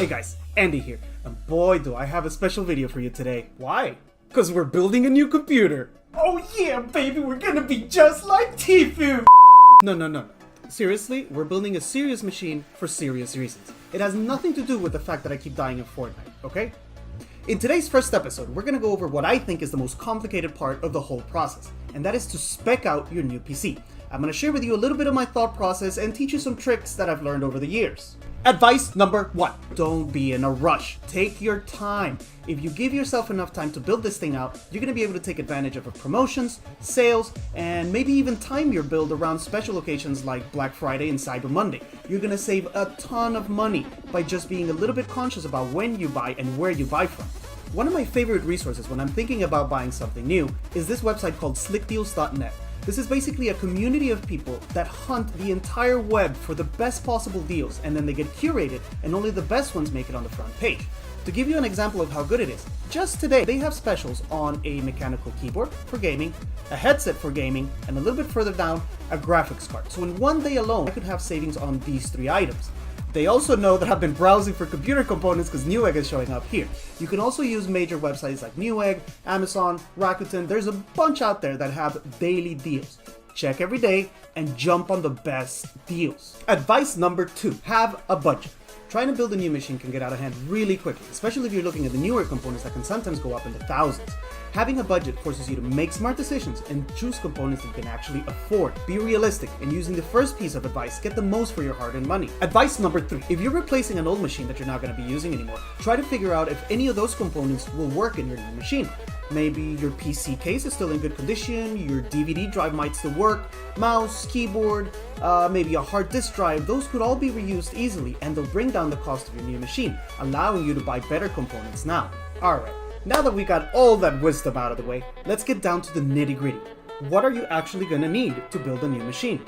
Hey guys, Andy here, and boy do I have a special video for you today. Why? Because we're building a new computer. Oh yeah, baby, we're gonna be just like Tifu! No. Seriously, we're building a serious machine for serious reasons. It has nothing to do with the fact that I keep dying in Fortnite, okay? In today's first episode, we're gonna go over what I think is the most complicated part of the whole process, and that is to spec out your new PC. I'm gonna share with you a little bit of my thought process and teach you some tricks that I've learned over the years. Advice number 1, don't be in a rush. Take your time. If you give yourself enough time to build this thing out, you're gonna be able to take advantage of promotions, sales, and maybe even time your build around special occasions like Black Friday and Cyber Monday. You're gonna save a ton of money by just being a little bit conscious about when you buy and where you buy from. One of my favorite resources when I'm thinking about buying something new is this website called slickdeals.net. This is basically a community of people that hunt the entire web for the best possible deals, and then they get curated and only the best ones make it on the front page. To give you an example of how good it is, just today they have specials on a mechanical keyboard for gaming, a headset for gaming, and a little bit further down, a graphics card. So in one day alone, I could have savings on these 3 items. They also know that I've been browsing for computer components because Newegg is showing up here. You can also use major websites like Newegg, Amazon, Rakuten. There's a bunch out there that have daily deals. Check every day and jump on the best deals. Advice number 2, have a budget. Trying to build a new machine can get out of hand really quickly, especially if you're looking at the newer components that can sometimes go up in the thousands. Having a budget forces you to make smart decisions and choose components that you can actually afford. Be realistic, and using the first piece of advice, get the most for your hard-earned money. Advice number 3, if you're replacing an old machine that you're not going to be using anymore, try to figure out if any of those components will work in your new machine. Maybe your PC case is still in good condition, your DVD drive might still work, mouse, keyboard, maybe a hard disk drive. Those could all be reused easily, and they'll bring down the cost of your new machine, allowing you to buy better components now. Alright, now that we got all that wisdom out of the way, let's get down to the nitty-gritty. What are you actually going to need to build a new machine?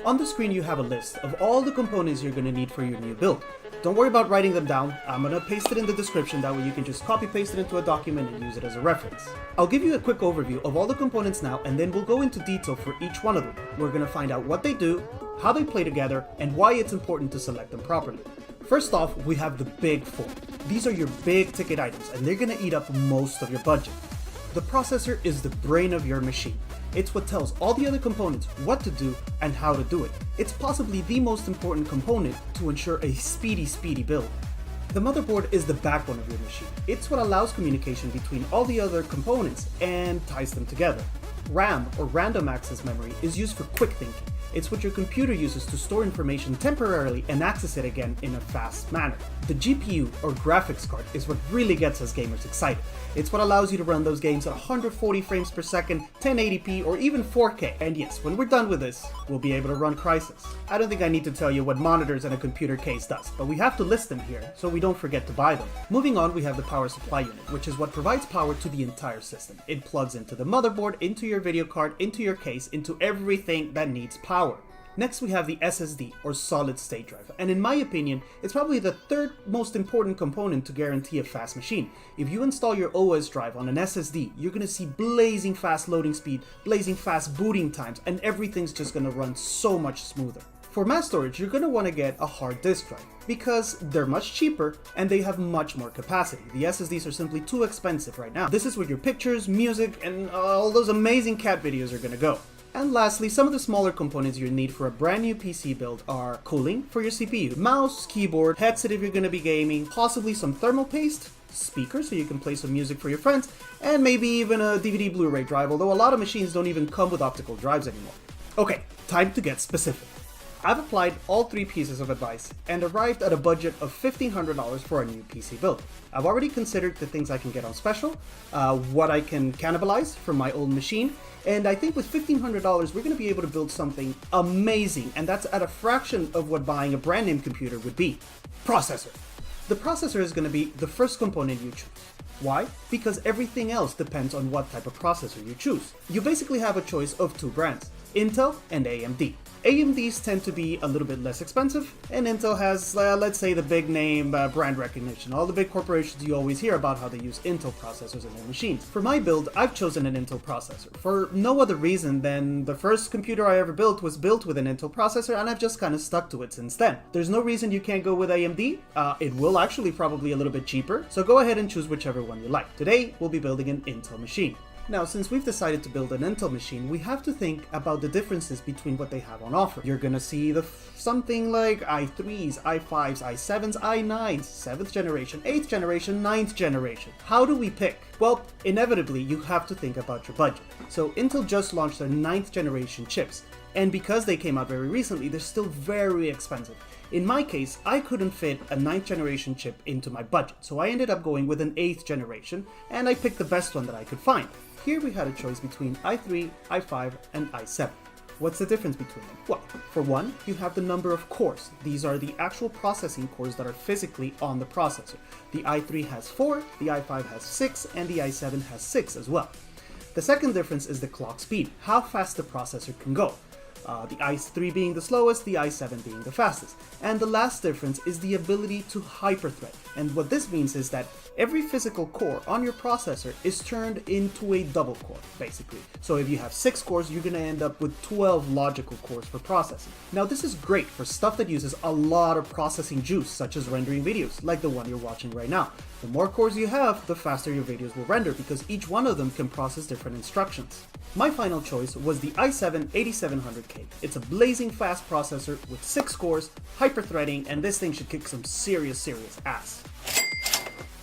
On the screen you have a list of all the components you're going to need for your new build. Don't worry about writing them down. I'm going to paste it in the description, that way you can just copy paste it into a document and use it as a reference. I'll give you a quick overview of all the components now, and then we'll go into detail for each one of them. We're going to find out what they do, how they play together, and why it's important to select them properly. First off, we have the big 4. These are your big ticket items, and they're going to eat up most of your budget. The processor is the brain of your machine. It's what tells all the other components what to do and how to do it. It's possibly the most important component to ensure a speedy build. The motherboard is the backbone of your machine. It's what allows communication between all the other components and ties them together. RAM, or random access memory, is used for quick thinking. It's what your computer uses to store information temporarily and access it again in a fast manner. The GPU, or graphics card, is what really gets us gamers excited. It's what allows you to run those games at 140 frames per second, 1080p, or even 4K. And yes, when we're done with this, we'll be able to run Crysis. I don't think I need to tell you what monitors and a computer case does, but we have to list them here so we don't forget to buy them. Moving on, we have the power supply unit, which is what provides power to the entire system. It plugs into the motherboard, into your video card, into your case, into everything that needs power. Next we have the SSD, or solid state drive, and in my opinion, it's probably the 3rd most important component to guarantee a fast machine. If you install your OS drive on an SSD, you're going to see blazing fast loading speed, blazing fast booting times, and everything's just going to run so much smoother. For mass storage, you're going to want to get a hard disk drive, because they're much cheaper and they have much more capacity. The SSDs are simply too expensive right now. This is where your pictures, music, and all those amazing cat videos are going to go. And lastly, some of the smaller components you need for a brand new PC build are cooling for your CPU, mouse, keyboard, headset if you're going to be gaming, possibly some thermal paste, speakers so you can play some music for your friends, and maybe even a DVD Blu-ray drive, although a lot of machines don't even come with optical drives anymore. Okay, time to get specific. I've applied all 3 pieces of advice and arrived at a budget of $1,500 for a new PC build. I've already considered the things I can get on special, what I can cannibalize from my old machine, and I think with $1,500 we're going to be able to build something amazing, and that's at a fraction of what buying a brand name computer would be. Processor. The processor is going to be the first component you choose. Why? Because everything else depends on what type of processor you choose. You basically have a choice of 2 brands. Intel and AMD. AMDs tend to be a little bit less expensive, and Intel has, let's say, the big name brand recognition. All the big corporations, you always hear about how they use Intel processors in their machines. For my build, I've chosen an Intel processor, for no other reason than the first computer I ever built was built with an Intel processor, and I've just kind of stuck to it since then. There's no reason you can't go with AMD. It will actually probably a little bit cheaper, so go ahead and choose whichever one you like. Today, we'll be building an Intel machine. Now, since we've decided to build an Intel machine, we have to think about the differences between what they have on offer. You're gonna see something like i3s, i5s, i7s, i9s, 7th generation, 8th generation, 9th generation. How do we pick? Well, inevitably, you have to think about your budget. So Intel just launched their 9th generation chips, and because they came out very recently, they're still very expensive. In my case, I couldn't fit a 9th generation chip into my budget, so I ended up going with an 8th generation, and I picked the best one that I could find. Here we had a choice between i3, i5, and i7. What's the difference between them? Well, for one, you have the number of cores. These are the actual processing cores that are physically on the processor. The i3 has 4, the i5 has 6, and the i7 has 6 as well. The second difference is the clock speed, how fast the processor can go. The i3 being the slowest, the i7 being the fastest. And the last difference is the ability to hyperthread. And what this means is that every physical core on your processor is turned into a double core, basically. So if you have 6 cores, you're going to end up with 12 logical cores for processing. Now this is great for stuff that uses a lot of processing juice, such as rendering videos, like the one you're watching right now. The more cores you have, the faster your videos will render, because each one of them can process different instructions. My final choice was the i7 8700K. It's a blazing fast processor with 6 cores, hyperthreading, and this thing should kick some serious ass.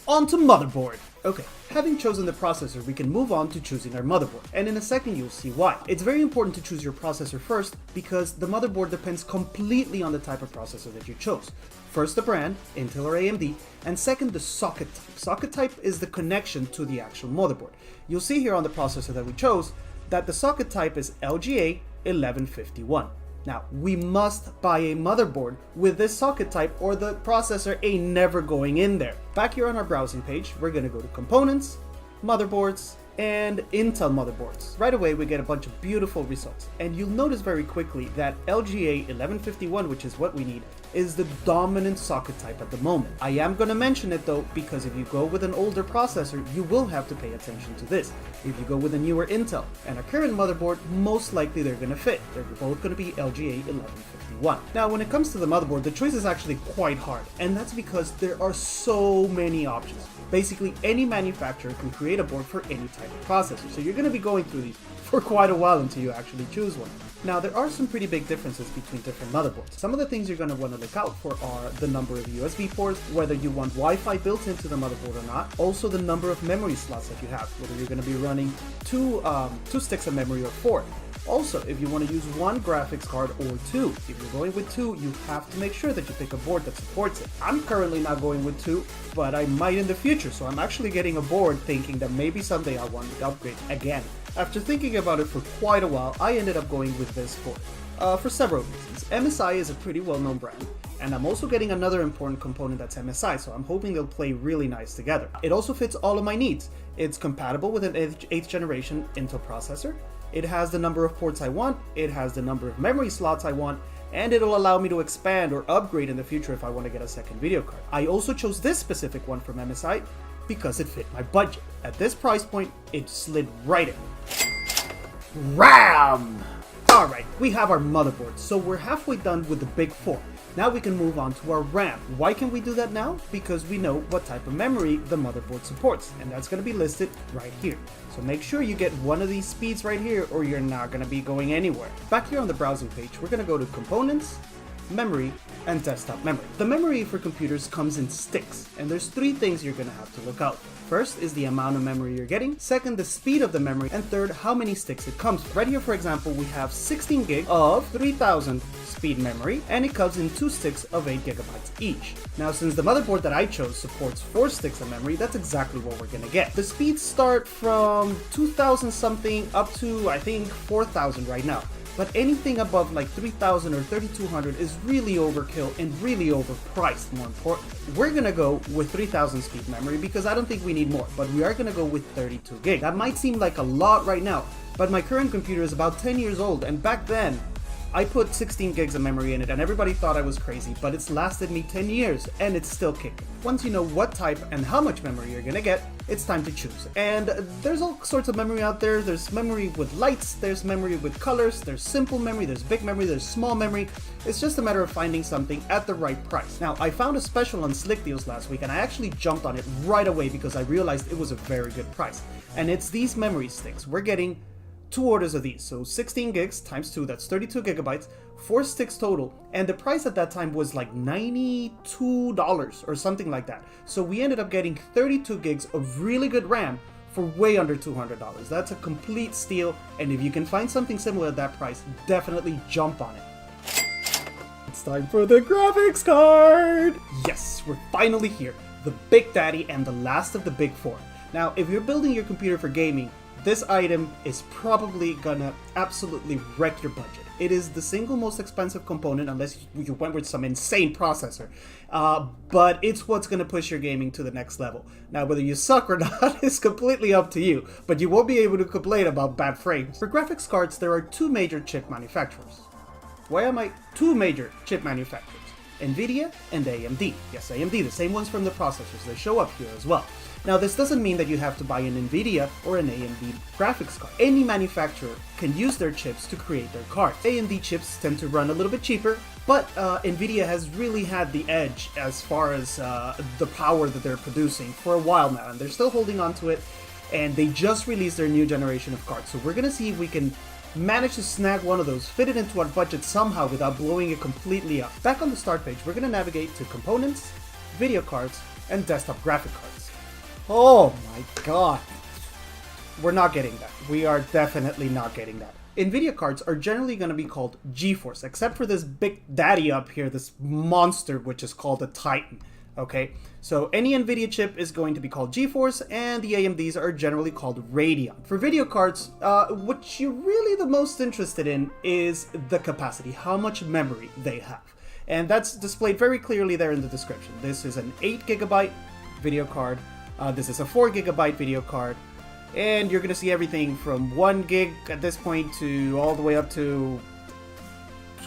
On to motherboard. Okay, having chosen the processor, we can move on to choosing our motherboard, and in a second you'll see why. It's very important to choose your processor first, because the motherboard depends completely on the type of processor that you chose. First the brand, Intel or AMD, and second the socket type. Socket type is the connection to the actual motherboard. You'll see here on the processor that we chose that the socket type is LGA 1151. Now, we must buy a motherboard with this socket type or the processor ain't never going in there. Back here on our browsing page, we're gonna go to Components, Motherboards, and Intel motherboards. Right away, we get a bunch of beautiful results. And you'll notice very quickly that LGA 1151, which is what we need, is the dominant socket type at the moment. I am going to mention it though, because if you go with an older processor, you will have to pay attention to this. If you go with a newer Intel and a current motherboard, most likely they're going to fit. They're both going to be LGA 1151. Now, when it comes to the motherboard, the choice is actually quite hard, and that's because there are so many options. Basically, any manufacturer can create a board for any type of processor, so you're going to be going through these for quite a while until you actually choose one. Now, there are some pretty big differences between different motherboards. Some of the things you're going to want to look out for are the number of USB ports, whether you want Wi-Fi built into the motherboard or not, also the number of memory slots that you have, whether you're going to be running two sticks of memory or 4. Also, if you want to use one graphics card or 2, if you're going with 2, you have to make sure that you pick a board that supports it. I'm currently not going with 2, but I might in the future, so I'm actually getting a board thinking that maybe someday I want to upgrade again. After thinking about it for quite a while, I ended up going with this board, for several reasons. MSI is a pretty well-known brand, and I'm also getting another important component that's MSI, so I'm hoping they'll play really nice together. It also fits all of my needs. It's compatible with an 8th generation Intel processor, it has the number of ports I want, it has the number of memory slots I want, and it'll allow me to expand or upgrade in the future if I want to get a second video card. I also chose this specific one from MSI because it fit my budget. At this price point, it slid right in. RAM! Alright, we have our motherboard, so we're halfway done with the big 4. Now we can move on to our RAM. Why can we do that now? Because we know what type of memory the motherboard supports, and that's going to be listed right here. So make sure you get one of these speeds right here or you're not going to be going anywhere. Back here on the browsing page, we're going to go to Components, Memory, and Desktop Memory. The memory for computers comes in sticks, and there's 3 things you're going to have to look out for. First is the amount of memory you're getting, second the speed of the memory, and third how many sticks it comes with. Right here, for example, we have 16 gig of 3000 speed memory, and it comes in 2 sticks of 8 gigabytes each. Now, since the motherboard that I chose supports 4 sticks of memory, that's exactly what we're gonna get. The speeds start from 2000 something up to, I think, 4000 right now. But anything above like 3000 or 3200 is really overkill and really overpriced, more important. We're gonna go with 3000 speed memory because I don't think we need more, but we are gonna go with 32 gig. That might seem like a lot right now, but my current computer is about 10 years old, and back then, I put 16 gigs of memory in it and everybody thought I was crazy, but it's lasted me 10 years and it's still kicking. Once you know what type and how much memory you're gonna get, it's time to choose. And there's all sorts of memory out there. There's memory with lights, there's memory with colors, there's simple memory, there's big memory, there's small memory. It's just a matter of finding something at the right price. Now, I found a special on Slick Deals last week and I actually jumped on it right away because I realized it was a very good price. And it's these memory sticks. We're getting 2 orders of these, so 16 gigs times 2, that's 32 gigabytes, 4 sticks total, and the price at that time was like $92 or something like that. So we ended up getting 32 gigs of really good RAM for way under $200. That's a complete steal, and if you can find something similar at that price, definitely jump on it. It's time for the graphics card! Yes, we're finally here, the Big Daddy and the last of the big four. Now, if you're building your computer for gaming, this item is probably gonna absolutely wreck your budget. It is the single most expensive component unless you went with some insane processor, but it's what's gonna push your gaming to the next level. Now, whether you suck or not is completely up to you, but you won't be able to complain about bad frames. For graphics cards, there are 2 major chip manufacturers. Why am I 2 major chip manufacturers? NVIDIA and AMD. Yes, AMD, the same ones from the processors. They show up here as well. Now, this doesn't mean that you have to buy an NVIDIA or an AMD graphics card. Any manufacturer can use their chips to create their cards. AMD chips tend to run a little bit cheaper, but NVIDIA has really had the edge as far as the power that they're producing for a while now, and they're still holding on to it, and they just released their new generation of cards. So we're gonna see if we can manage to snag one of those, fit it into our budget somehow without blowing it completely up. Back on the start page, we're gonna navigate to components, video cards, and desktop graphic cards. Oh my god. We're not getting that. We are definitely not getting that. NVIDIA cards are generally going to be called GeForce, except for this big daddy up here, this monster which is called a Titan. Okay, so any NVIDIA chip is going to be called GeForce, and the AMDs are generally called Radeon. For video cards, what you're really the most interested in is the capacity, how much memory they have. And that's displayed very clearly there in the description. This is an 8GB video card. This is a 4GB video card, and you're going to see everything from 1 gig at this point to all the way up to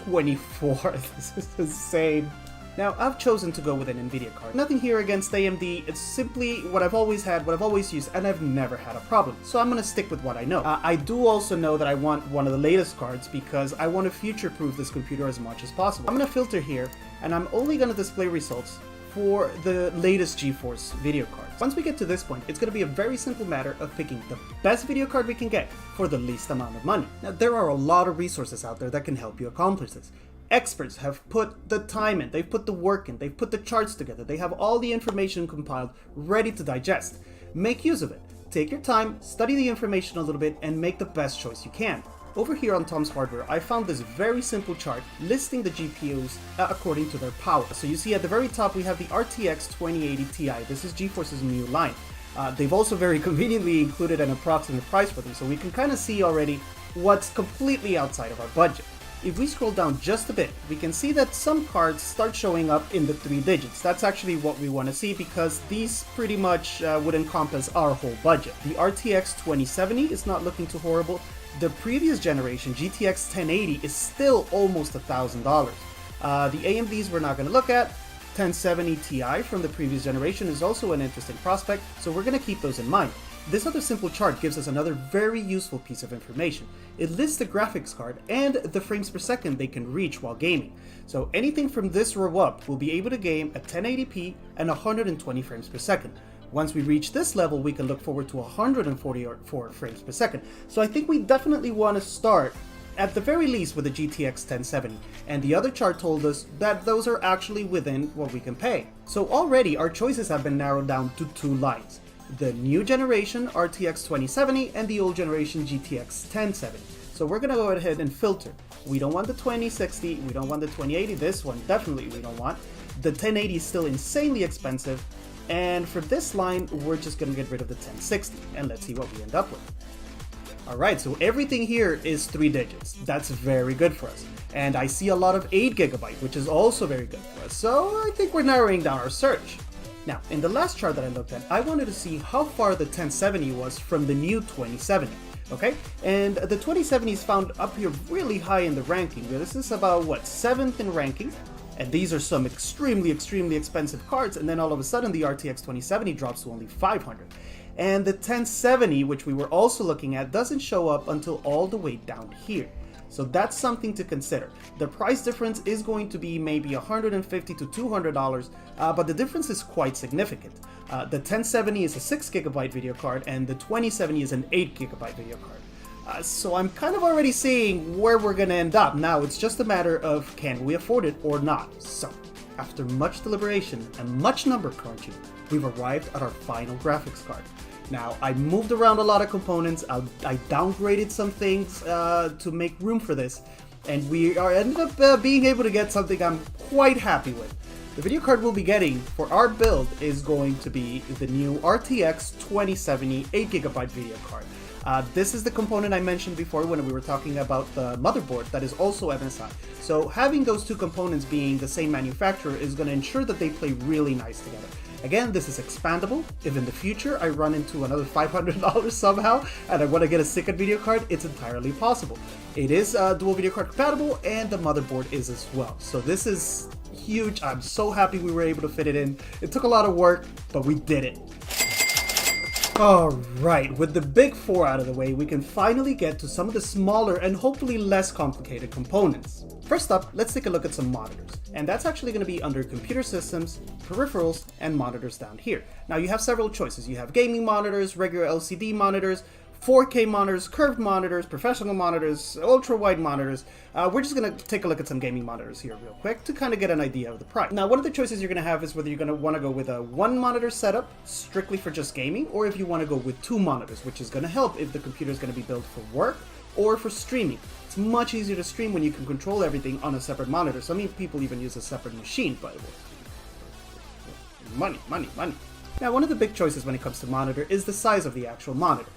24. This is insane. Now, I've chosen to go with an NVIDIA card. Nothing here against AMD, it's simply what I've always had, what I've always used, and I've never had a problem. So I'm going to stick with what I know. I do also know that I want one of the latest cards because I want to future-proof this computer as much as possible. I'm going to filter here, and I'm only going to display results for the latest GeForce video cards. Once we get to this point, it's going to be a very simple matter of picking the best video card we can get for the least amount of money. Now, there are a lot of resources out there that can help you accomplish this. Experts have put the time in, they've put the work in, they've put the charts together, they have all the information compiled, ready to digest. Make use of it. Take your time, study the information a little bit, and make the best choice you can. Over here on Tom's Hardware, I found this very simple chart listing the GPUs according to their power. So you see at the very top we have the RTX 2080 Ti. This is GeForce's new line. They've also very conveniently included an approximate price for them, so we can kind of see already what's completely outside of our budget. If we scroll down just a bit, we can see that some cards start showing up in the 3 digits. That's actually what we want to see because these pretty much would encompass our whole budget. The RTX 2070 is not looking too horrible. The previous generation, GTX 1080, is still almost $1,000. The AMDs we're not going to look at. 1070 Ti from the previous generation is also an interesting prospect, so we're going to keep those in mind. This other simple chart gives us another very useful piece of information. It lists the graphics card and the frames per second they can reach while gaming. So anything from this row up will be able to game at 1080p and 120 frames per second. Once we reach this level, we can look forward to 144 frames per second. So I think we definitely want to start at the very least with the GTX 1070, and the other chart told us that those are actually within what we can pay. So already our choices have been narrowed down to 2 lines. The new generation RTX 2070 and the old generation GTX 1070. So we're gonna go ahead and filter. We don't want the 2060, we don't want the 2080, this one definitely we don't want. The 1080 is still insanely expensive, and for this line, we're just gonna get rid of the 1060, and let's see what we end up with. Alright, so everything here is 3 digits. That's very good for us. And I see a lot of 8GB, which is also very good for us. So I think we're narrowing down our search. Now, in the last chart that I looked at, I wanted to see how far the 1070 was from the new 2070. Okay, and the 2070 is found up here really high in the ranking. This is about, what, 7th in ranking, and these are some extremely expensive cards, and then all of a sudden the RTX 2070 drops to only 500. And the 1070, which we were also looking at, doesn't show up until all the way down here. So that's something to consider. The price difference is going to be maybe $150 to $200, but the difference is quite significant. The 1070 is a 6GB video card, and the 2070 is an 8GB video card. So I'm kind of already seeing where we're going to end up. Now it's just a matter of, can we afford it or not? So, after much deliberation and much number crunching, we've arrived at our final graphics card. Now, I moved around a lot of components, I downgraded some things to make room for this, and we ended up being able to get something I'm quite happy with. The video card we'll be getting for our build is going to be the new RTX 2070 8GB video card. This is the component I mentioned before when we were talking about the motherboard that is also MSI. So having those two components being the same manufacturer is going to ensure that they play really nice together. Again, this is expandable. If in the future I run into another $500 somehow and I want to get a second video card, it's entirely possible. It is dual video card compatible, and the motherboard is as well. So this is huge. I'm so happy we were able to fit it in. It took a lot of work, but we did it. Alright, with the big four out of the way, we can finally get to some of the smaller and hopefully less complicated components. First up, let's take a look at some monitors, and that's actually going to be under computer systems, peripherals, and monitors down here. Now you have several choices. You have gaming monitors, regular LCD monitors, 4K monitors, curved monitors, professional monitors, ultra-wide monitors. We're just going to take a look at some gaming monitors here real quick to kind of get an idea of the price. Now, one of the choices you're going to have is whether you're going to want to go with a one monitor setup strictly for just gaming, or if you want to go with two monitors, which is going to help if the computer is going to be built for work or for streaming. It's much easier to stream when you can control everything on a separate monitor. Some people even use a separate machine, by the way. Money. Now, one of the big choices when it comes to monitor is the size of the actual monitor.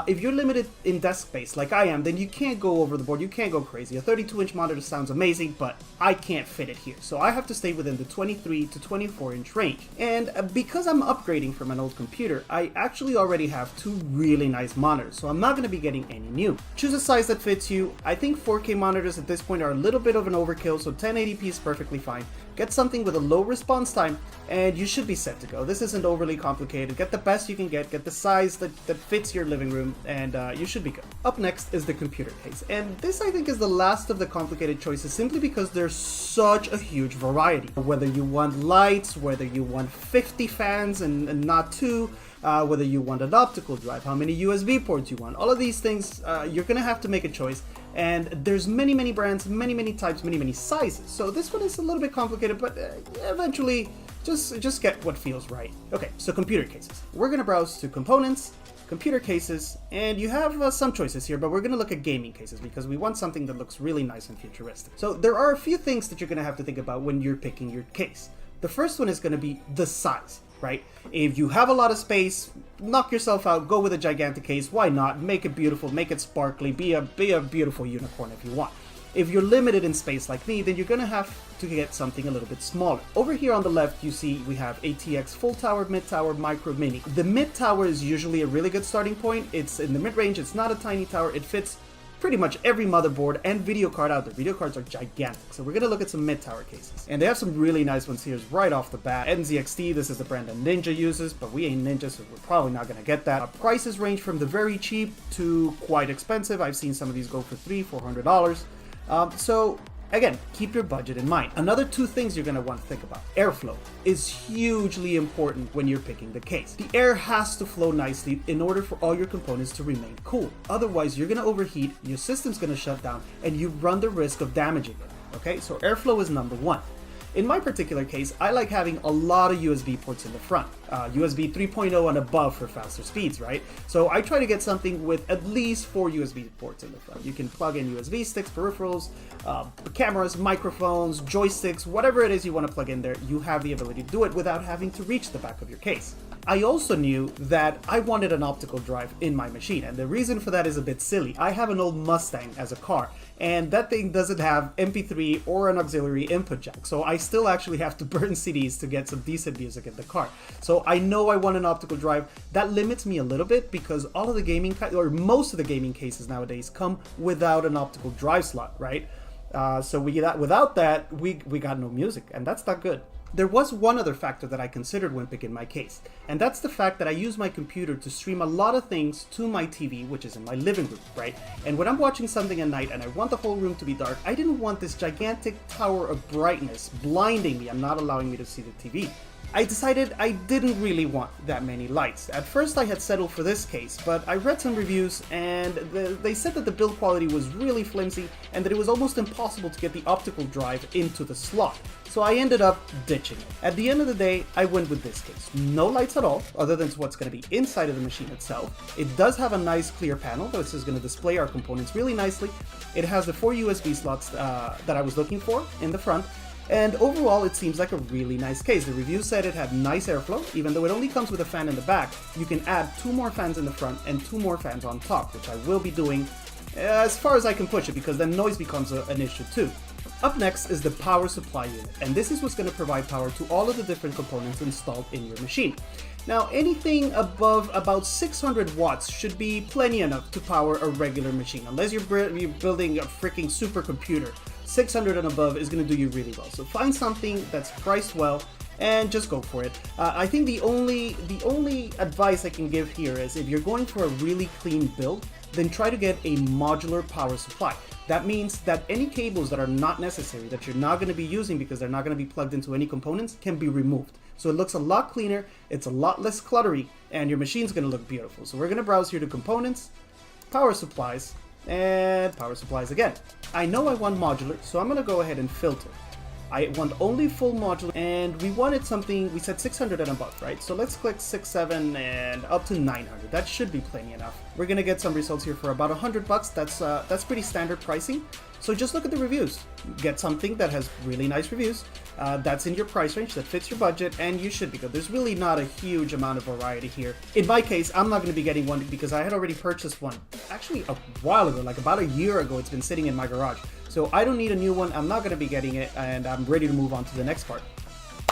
If you're limited in desk space like I am, then you can't go over the board, you can't go crazy. A 32-inch monitor sounds amazing, but I can't fit it here. So I have to stay within the 23 to 24-inch range. And because I'm upgrading from an old computer, I actually already have two really nice monitors, so I'm not going to be getting any new. Choose a size that fits you. I think 4K monitors at this point are a little bit of an overkill, so 1080p is perfectly fine. Get something with a low response time, and you should be set to go. This isn't overly complicated. Get the best you can get the size that fits your living room, and you should be good. Up next is the computer case, and this I think is the last of the complicated choices simply because there's such a huge variety. Whether you want lights, whether you want 50 fans and not 2, whether you want an optical drive, how many USB ports you want, all of these things, you're gonna have to make a choice. And there's many brands, many types, many sizes. So this one is a little bit complicated, but eventually just get what feels right. Okay, so computer cases. We're gonna browse to components, computer cases, and you have some choices here, but we're gonna look at gaming cases because we want something that looks really nice and futuristic. So there are a few things that you're gonna have to think about when you're picking your case. The first one is gonna be the size, right? If you have a lot of space, knock yourself out, go with a gigantic case. Why not? Make it beautiful, make it sparkly, be a beautiful unicorn if you want. If you're limited in space like me, then you're gonna have to get something a little bit smaller. Over here on the left, you see we have ATX full tower, mid tower, micro, mini. The mid tower is usually a really good starting point. It's in the mid range, it's not a tiny tower, it fits pretty much every motherboard and video card out there. Video cards are gigantic, so we're gonna look at some mid-tower cases. And they have some really nice ones here right off the bat. NZXT, this is the brand that Ninja uses, but we ain't Ninja, so we're probably not gonna get that. Prices range from the very cheap to quite expensive. I've seen some of these go for $300-400. So again, keep your budget in mind. Another two things you're going to want to think about. Airflow is hugely important when you're picking the case. The air has to flow nicely in order for all your components to remain cool. Otherwise, you're going to overheat, your system's going to shut down, and you run the risk of damaging it. Okay, so airflow is number one. In my particular case, I like having a lot of USB ports in the front. USB 3.0 and above for faster speeds, right? So I try to get something with at least 4 USB ports in the front. You can plug in USB sticks, peripherals, cameras, microphones, joysticks, whatever it is you want to plug in there, you have the ability to do it without having to reach the back of your case. I also knew that I wanted an optical drive in my machine, and the reason for that is a bit silly. I have an old Mustang as a car, and that thing doesn't have MP3 or an auxiliary input jack, so I still actually have to burn CDs to get some decent music in the car. So I know I want an optical drive. That limits me a little bit because all of the gaming, or most of the gaming cases nowadays come without an optical drive slot, right? So without that, we got no music, and that's not good. There was one other factor that I considered when picking my case, and that's the fact that I use my computer to stream a lot of things to my TV, which is in my living room, right? And when I'm watching something at night and I want the whole room to be dark, I didn't want this gigantic tower of brightness blinding me and not allowing me to see the TV. I decided I didn't really want that many lights. At first I had settled for this case, but I read some reviews and they said that the build quality was really flimsy and that it was almost impossible to get the optical drive into the slot. So I ended up ditching it. At the end of the day, I went with this case. No lights at all, other than what's going to be inside of the machine itself. It does have a nice clear panel, this is going to display our components really nicely. It has the 4 USB slots that I was looking for in the front. And overall, it seems like a really nice case. The review said it had nice airflow. Even though it only comes with a fan in the back, you can add 2 more fans in the front and 2 more fans on top, which I will be doing as far as I can push it, because then noise becomes an issue too. Up next is the power supply unit, and this is what's going to provide power to all of the different components installed in your machine. Now, anything above about 600 watts should be plenty enough to power a regular machine, unless you're building a freaking supercomputer. 600 and above is going to do you really well. So find something that's priced well and just go for it. I think the only advice I can give here is if you're going for a really clean build, then try to get a modular power supply. That means that any cables that are not necessary, that you're not going to be using because they're not going to be plugged into any components, can be removed. So it looks a lot cleaner, it's a lot less cluttery, and your machine's going to look beautiful. So we're going to browse here to components, power supplies, and power supplies again. I know I want modular, so I'm going to go ahead and filter. I want only full modular, and we wanted something, we said 600 and above, right? So let's click 6.7 and up to 900. That should be plenty enough. We're gonna get some results here for about $100. That's pretty standard pricing. So just look at the reviews. Get something that has really nice reviews, that's in your price range, that fits your budget, and you should be good. There's really not a huge amount of variety here. In my case, I'm not going to be getting one because I had already purchased one, actually a while ago, like about a year ago. It's been sitting in my garage. So I don't need a new one, I'm not going to be getting it, and I'm ready to move on to the next part.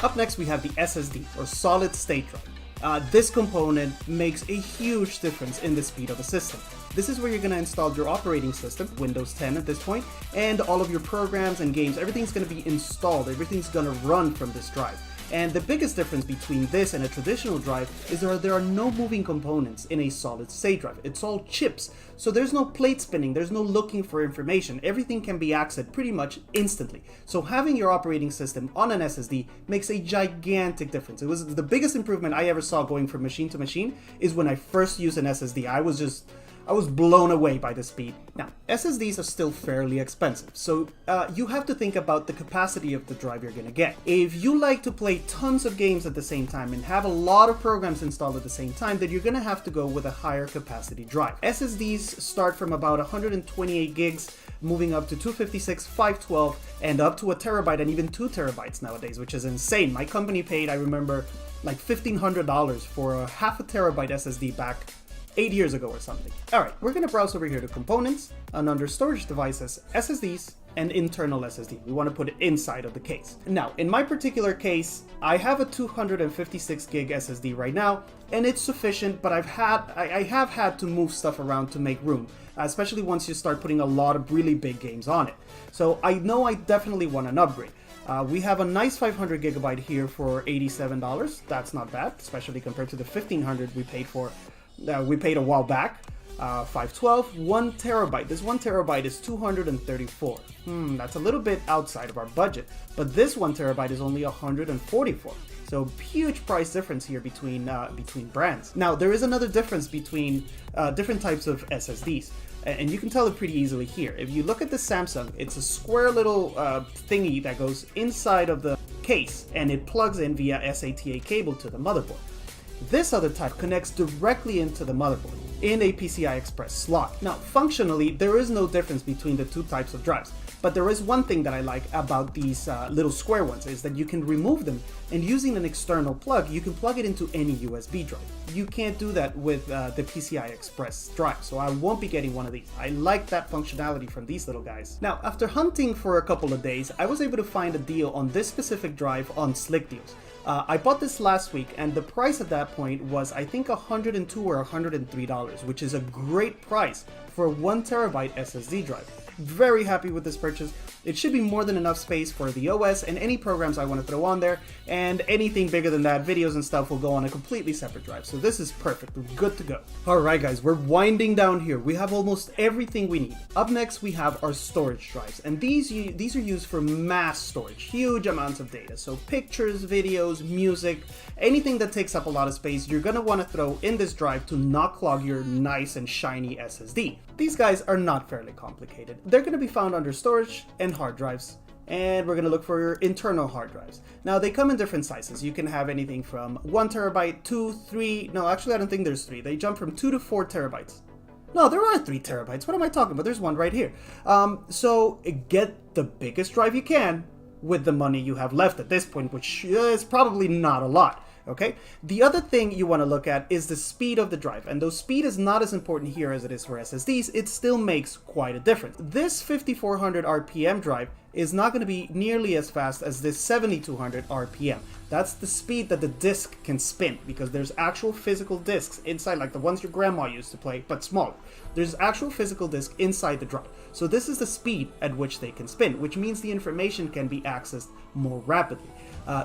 Up next we have the SSD, or solid state drive. This component makes a huge difference in the speed of the system. This is where you're going to install your operating system, Windows 10 at this point, and all of your programs and games. Everything's going to be installed, everything's going to run from this drive. And the biggest difference between this and a traditional drive is there are no moving components in a solid state drive. It's all chips. So there's no plate spinning, there's no looking for information. Everything can be accessed pretty much instantly. So having your operating system on an SSD makes a gigantic difference. It was the biggest improvement I ever saw going from machine to machine is when I first used an SSD. I was blown away by the speed. Now, SSDs are still fairly expensive, so you have to think about the capacity of the drive you're gonna get. If you like to play tons of games at the same time and have a lot of programs installed at the same time, then you're gonna have to go with a higher capacity drive. SSDs start from about 128 gigs, moving up to 256, 512, and up to a terabyte and even 2 terabytes nowadays, which is insane. My company paid, I remember, like $1,500 for a half a terabyte SSD back 8 years ago or something. Alright, we're going to browse over here to components, and under storage devices, SSDs, and internal SSD. We want to put it inside of the case. Now, in my particular case, I have a 256 gig SSD right now, and it's sufficient, but I have had to move stuff around to make room, especially once you start putting a lot of really big games on it. So I know I definitely want an upgrade. We have a nice 500 gigabyte here for $87. That's not bad, especially compared to the $1,500 we paid a while back. 512, 1 terabyte. This 1 terabyte is 234. That's a little bit outside of our budget, but this 1 terabyte is only 144. So huge price difference here between brands. Now there is another difference between different types of SSDs, and you can tell it pretty easily here. If you look at the Samsung, it's a square little thingy that goes inside of the case, and it plugs in via SATA cable to the motherboard. This other type connects directly into the motherboard in a PCI Express slot. Now, functionally, there is no difference between the two types of drives. But there is one thing that I like about these little square ones, is that you can remove them, and using an external plug, you can plug it into any USB drive. You can't do that with the PCI Express drive, so I won't be getting one of these. I like that functionality from these little guys. Now, after hunting for a couple of days, I was able to find a deal on this specific drive on Slick Deals. I bought this last week, and the price at that point was, I think, $102 or $103, which is a great price for a 1 terabyte SSD drive. Very happy with this purchase. It should be more than enough space for the OS and any programs I want to throw on there, and anything bigger than that, videos and stuff, will go on a completely separate drive. So this is perfect. We're good to go. Alright guys, we're winding down here. We have almost everything we need. Up next, we have our storage drives, and these are used for mass storage, huge amounts of data. So pictures, videos, music, anything that takes up a lot of space, you're going to want to throw in this drive to not clog your nice and shiny SSD. These guys are not fairly complicated. They're going to be found under storage and hard drives, and we're going to look for your internal hard drives. Now, they come in different sizes. You can have anything from 1 terabyte, 2, 3, no, actually I don't think there's 3. They jump from 2 to 4 terabytes. No, there are 3 terabytes. What am I talking about? There's one right here. So get the biggest drive you can with the money you have left at this point, which is probably not a lot. Okay, the other thing you want to look at is the speed of the drive, and though speed is not as important here as it is for SSDs, it still makes quite a difference. This 5400 RPM drive is not going to be nearly as fast as this 7200 RPM. That's the speed that the disk can spin, because there's actual physical disks inside, like the ones your grandma used to play, but smaller. There's actual physical disk inside the drive. So this is the speed at which they can spin, which means the information can be accessed more rapidly.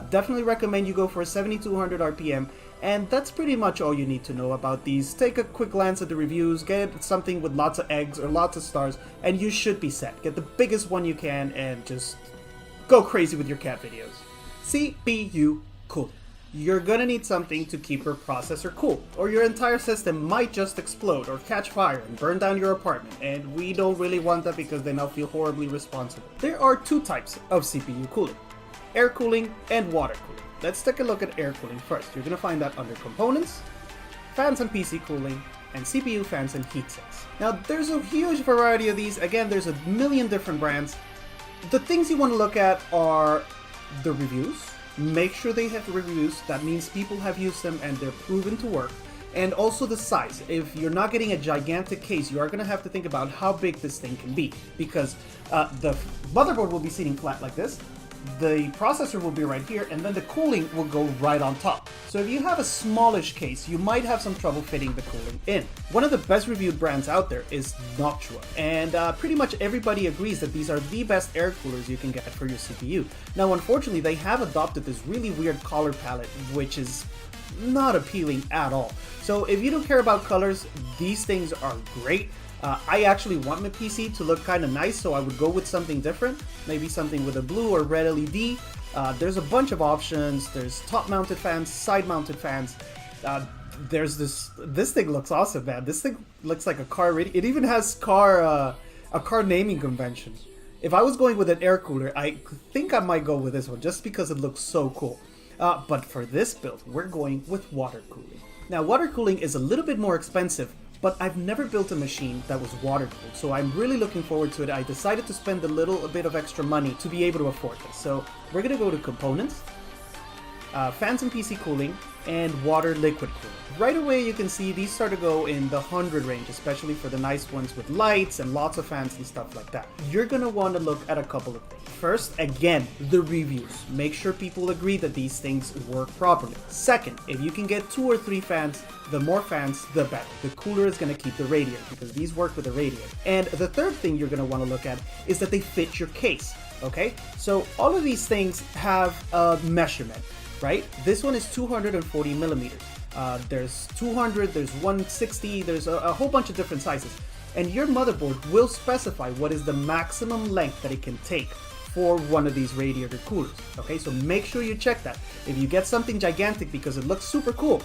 Definitely recommend you go for a 7200 RPM, and that's pretty much all you need to know about these. Take a quick glance at the reviews, get something with lots of eggs or lots of stars, and you should be set. Get the biggest one you can and just go crazy with your cat videos. CPU cooling. You're gonna need something to keep your processor cool, or your entire system might just explode or catch fire and burn down your apartment, and we don't really want that because then I'll feel horribly responsible. There are 2 types of CPU cooling: air cooling and water cooling. Let's take a look at air cooling first. You're gonna find that under components, fans and PC cooling, and CPU fans and heat sinks. Now, there's a huge variety of these. Again, there's a million different brands. The things you want to look at are the reviews. Make sure they have reviews. That means people have used them and they're proven to work. And also the size. If you're not getting a gigantic case, you are going to have to think about how big this thing can be, because the motherboard will be sitting flat like this, the processor will be right here, and then the cooling will go right on top. So if you have a smallish case, you might have some trouble fitting the cooling in. One of the best reviewed brands out there is Noctua, and pretty much everybody agrees that these are the best air coolers you can get for your CPU. Now, unfortunately, they have adopted this really weird color palette, which is not appealing at all. So if you don't care about colors, these things are great. I actually want my PC to look kind of nice, so I would go with something different, maybe something with a blue or red LED. There's a bunch of options. There's top-mounted fans, side-mounted fans. There's this thing looks awesome, man. This thing looks like a car. It even has a car naming convention. If I was going with an air cooler, I think I might go with this one just because it looks so cool. But for this build, we're going with water cooling. Now, water cooling is a little bit more expensive, but I've never built a machine that was water cooled, so I'm really looking forward to it. I decided to spend a little bit of extra money to be able to afford this. So we're gonna go to components, fans and PC cooling, and water liquid cooling. Right away you can see these start to go in the 100 range, especially for the nice ones with lights and lots of fans and stuff like that. You're gonna want to look at a couple of things. First, again, the reviews. Make sure people agree that these things work properly. Second, if you can get 2 or 3 fans, the more fans, the better. The cooler is going to keep the radiator, because these work with a radiator. And the third thing you're going to want to look at is that they fit your case, okay? So all of these things have a measurement, right? This one is 240 millimeters. There's 200, there's 160, there's a whole bunch of different sizes. And your motherboard will specify what is the maximum length that it can take for one of these radiator coolers, okay? So make sure you check that. If you get something gigantic because it looks super cool,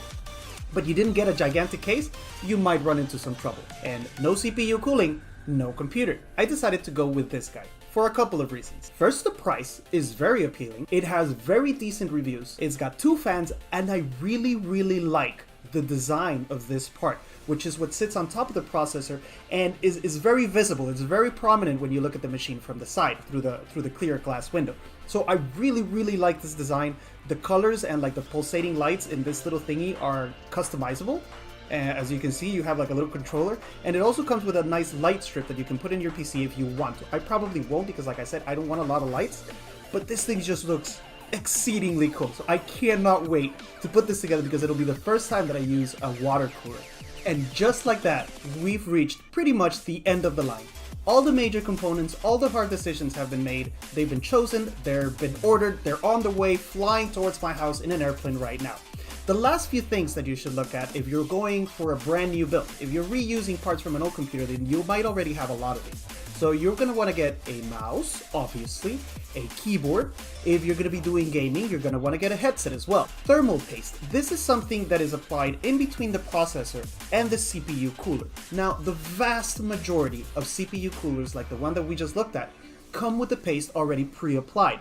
but you didn't get a gigantic case, you might run into some trouble. And no CPU cooling, no computer. I decided to go with this guy for a couple of reasons. First, the price is very appealing. It has very decent reviews. It's got 2 fans, and I really like the design of this part, which is what sits on top of the processor and is very visible. It's very prominent when you look at the machine from the side through the clear glass window. So I really like this design. The colors and like the pulsating lights in this little thingy are customizable. As you can see, you have like a little controller, and it also comes with a nice light strip that you can put in your PC if you want to. I probably won't because, like I said, I don't want a lot of lights, but this thing just looks exceedingly cool. So I cannot wait to put this together because it'll be the first time that I use a water cooler. And just like that, we've reached pretty much the end of the line. All the major components, all the hard decisions have been made, they've been chosen, they've been ordered, they're on the way, flying towards my house in an airplane right now. The last few things that you should look at if you're going for a brand new build, if you're reusing parts from an old computer, then you might already have a lot of these. So you're going to want to get a mouse, obviously, a keyboard. If you're going to be doing gaming, you're going to want to get a headset as well. Thermal paste. This is something that is applied in between the processor and the CPU cooler. Now, the vast majority of CPU coolers, like the one that we just looked at, come with the paste already pre-applied.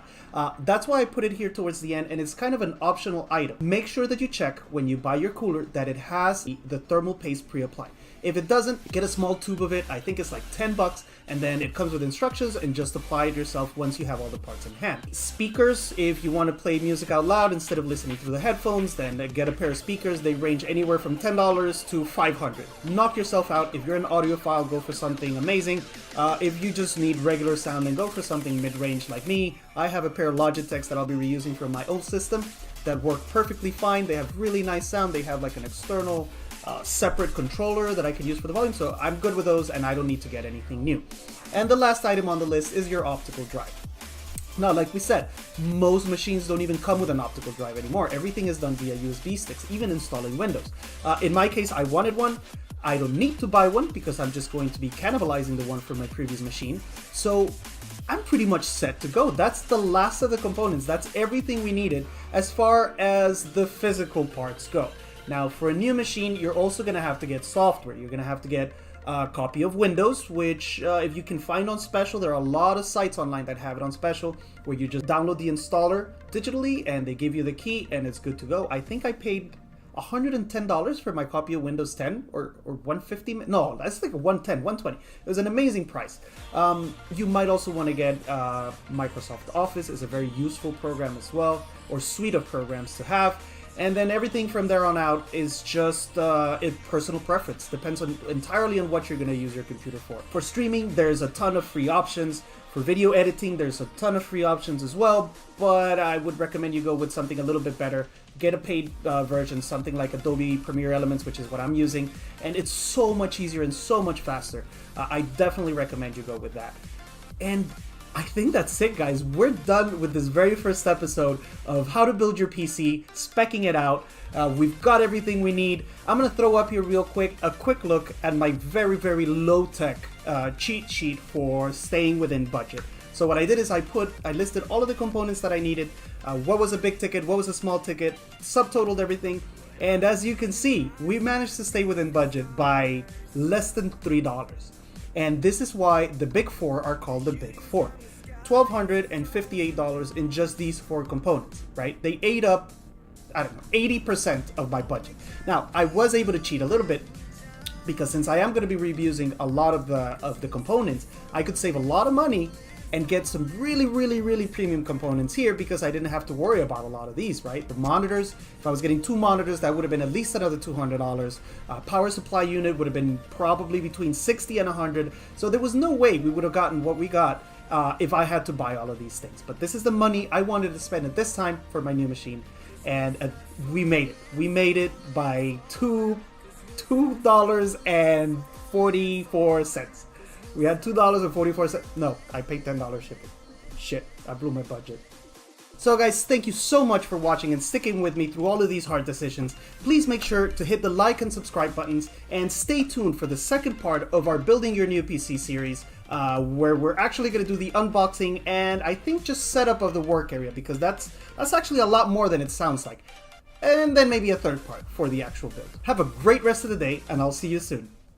That's why I put it here towards the end, and it's kind of an optional item. Make sure that you check when you buy your cooler that it has the thermal paste pre-applied. If it doesn't, get a small tube of it. I think it's like 10 bucks, and then it comes with instructions, and just apply it yourself once you have all the parts in hand. Speakers, if you want to play music out loud instead of listening through the headphones, then get a pair of speakers. They range anywhere from $10 to $500. Knock yourself out. If you're an audiophile, go for something amazing. If you just need regular sound, then go for something mid-range like me. I have a pair of Logitechs that I'll be reusing from my old system that work perfectly fine. They have really nice sound. They have like an external separate controller that I can use for the volume, so I'm good with those and I don't need to get anything new. And the last item on the list is your optical drive. Now, like we said, most machines don't even come with an optical drive anymore. Everything is done via USB sticks, even installing Windows. In my case, I wanted one. I don't need to buy one because I'm just going to be cannibalizing the one from my previous machine. So I'm pretty much set to go. That's the last of the components. That's everything we needed as far as the physical parts go. Now, for a new machine, you're also going to have to get software. You're going to have to get a copy of Windows, which if you can find on special, there are a lot of sites online that have it on special, where you just download the installer digitally and they give you the key and it's good to go. I think I paid $110 for my copy of Windows 10 or 150. No, that's like 110, 120. It was an amazing price. You might also want to get Microsoft Office. Is a very useful program as well, or suite of programs to have. And then everything from there on out is just personal preference. Depends entirely on what you're going to use your computer for. For streaming, there's a ton of free options. For video editing, there's a ton of free options as well. But I would recommend you go with something a little bit better. Get a paid version, something like Adobe Premiere Elements, which is what I'm using. And it's so much easier and so much faster. I definitely recommend you go with that. And I think that's it, guys. We're done with this very first episode of how to build your PC, speccing it out. We've got everything we need. I'm going to throw up here real quick a quick look at my very low-tech cheat sheet for staying within budget. So what I did is I listed all of the components that I needed, what was a big ticket, what was a small ticket, subtotaled everything, and as you can see, we managed to stay within budget by less than $3. And this is why the Big Four are called the Big Four. $1,258 in just these four components, right? They ate up, I don't know, 80% of my budget. Now, I was able to cheat a little bit because since I am going to be reusing a lot of the components, I could save a lot of money and get some really premium components here because I didn't have to worry about a lot of these, right? The monitors, if I was getting 2 monitors, that would have been at least another $200. Power supply unit would have been probably between 60 and 100. So there was no way we would have gotten what we got if I had to buy all of these things. But this is the money I wanted to spend at this time for my new machine. And we made it. We made it by $2.44. We had $2.44. No, I paid $10 shipping. Shit, I blew my budget. So guys, thank you so much for watching and sticking with me through all of these hard decisions. Please make sure to hit the like and subscribe buttons and stay tuned for the second part of our Building Your New PC series, where we're actually going to do the unboxing and I think just setup of the work area, because that's actually a lot more than it sounds like. And then maybe a third part for the actual build. Have a great rest of the day and I'll see you soon.